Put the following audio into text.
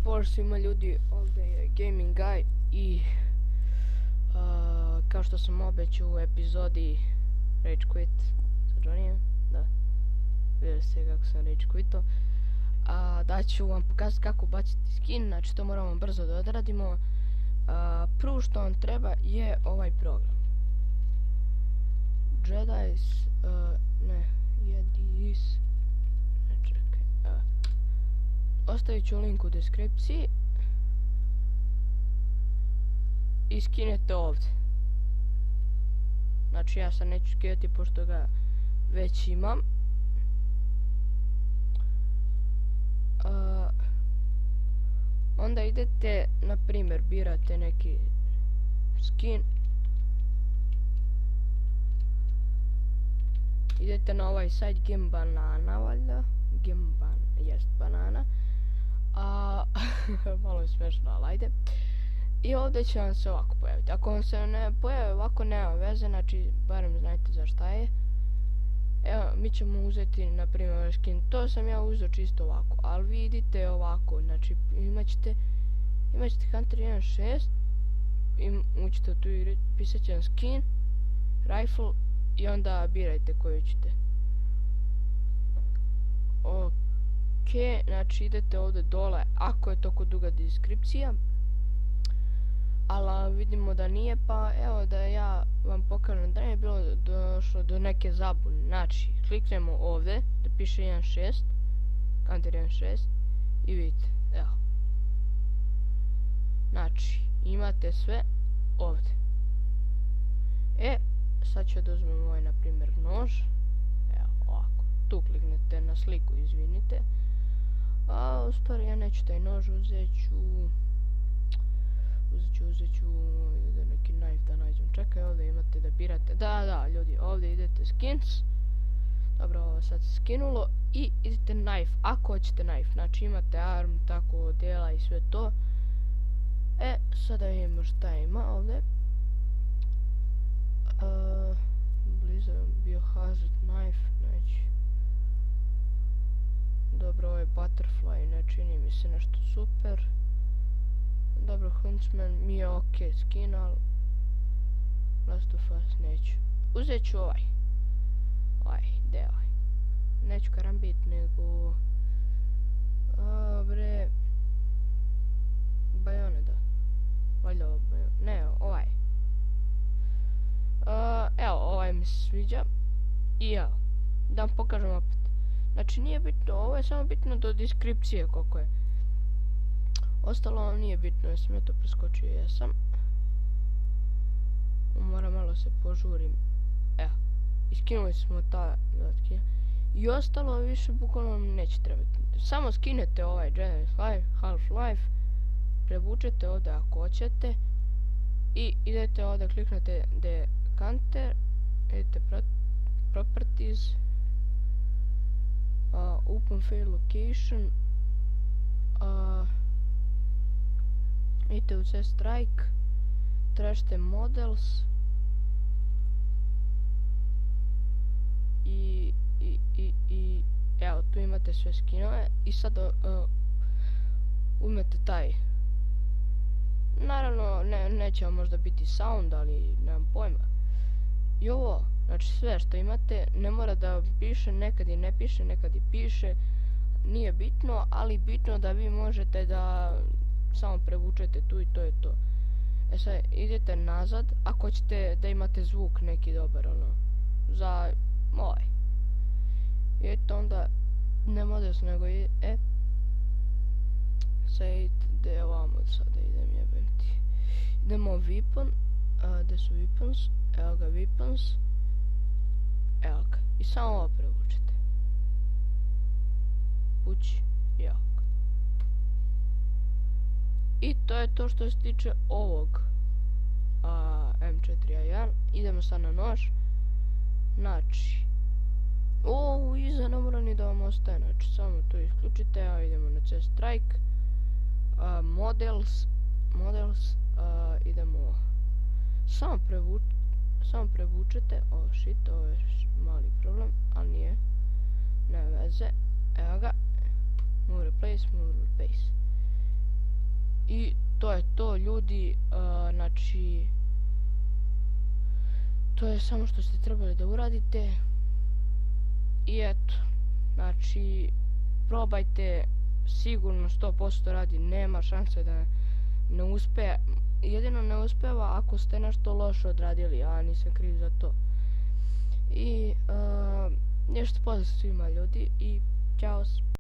Pozdrav svima ljudi, ovdje je Gaming Guy i kao što sam obećao u epizodi Rage Quit sa Johnnyem, da, vidjeli ste kako sam Rage Quito, da ću vam pokazati kako baciti skin, znači to moramo brzo da odradimo. Prvo što vam treba je ovaj program. Jedis, ostavit ću link u deskripciji i skinete ovdje. Znači ja sad neću skinati pošto ga već imam. Onda idete, na primjer, birate neki skin. Idete na ovaj sajt Gambanana, valjda. Gamban, jest banana. Malo je smešno, ali ajde. I ovdje će vam se ovako pojaviti. Ako vam se ne pojavi ovako, nema veze, znači barem znajte za šta je. Evo, mi ćemo uzeti, na primjer, skin. To sam ja uzeo čisto ovako, ali vi idite ovako, znači imat ćete Hunter 1.6 i uđite u tu igru, pisat će vam skin, rifle i onda birajte koju ćete. Ok, znači idete ovdje dole ako je toliko duga deskripcija, ali vidimo da nije, pa evo da ja vam pokažem da je bilo došlo do neke zabune. Znači kliknemo ovdje da piše 1.6, Hunter 1.6 i vidite, evo. Znači imate sve ovdje. Sad ću da uzmem ovaj, na primjer, nož. Evo ovako, tu kliknete na sliku, izvinite. U stvari ja neću taj nož, uzet ću da neki knife da nađem. Čekaj, ovdje imate da birate. Da, ljudi, ovdje idete skins. Dobro, ovo sad se skinulo. I idete knife, ako hoćete knife. Znači imate arm, tako, dela i sve to. Sada vidimo šta ima ovdje. Blizzard Biohazard knife, znači. Dobro, ovo je butterfly, ne čini mi se nešto super. Dobro, Huntsman mi je ok skin, ali Last of Us neću. Uzet ću ovaj. Neću karambit, nego Bayonetta. Valjda ovo Bayonetta. Ne, ovaj. Evo, ovaj mi se sviđa. I evo, da vam pokažem opet. Znači nije bitno, ovo je samo bitno do deskripcije koliko je. Ostalo vam nije bitno, jesam ja to preskočio, jesam. Moram malo se požurim. Evo, iskinuli smo ta dodatke. I ostalo više bukvalno vam neće trebati. Samo skinete ovaj Jedi Half-Life, prevučete ovdje ako hoćete i idete ovdje, kliknete Decanter, idete Properties, Open Fail Location, idete u C-Strike, tražite Models i evo tu imate sve skinove i sad uzmete taj. Naravno neće vam možda biti sound, ali nemam pojma. I ovo, znači sve što imate, ne mora da piše, nekad i ne piše, nekad i piše, nije bitno, ali bitno da vi možete da samo prevučete tu i to je to. Sad idete nazad, ako hoćete da imate zvuk neki dobar, ono, za ovaj. Idete onda, ne models nego sad ide ovamo, sada idem jebem ti. Idemo weapon, gdje su weapons, evo ga weapons, evo ga, i samo ovo prevučite. Ući, evo ga. I to je to što se tiče ovog M4A1. Idemo sad na nož. Znači, iza ne mora ni da vam ostaje, znači samo to isključite, a idemo na C-Strike, Models, idemo, samo prevučete, shit, ovo je mali problem, ali nije, ne veze, evo ga, move replace, I to je to, ljudi. Znači, to je samo što ste trebali da uradite. I eto, znači, probajte, sigurno 100% radi, nema šanse da ne uspe. Jedino ne uspeva ako ste nešto loše odradili, a nisam kriv za to. I nešto pozdrav svima, ljudi, i ćao.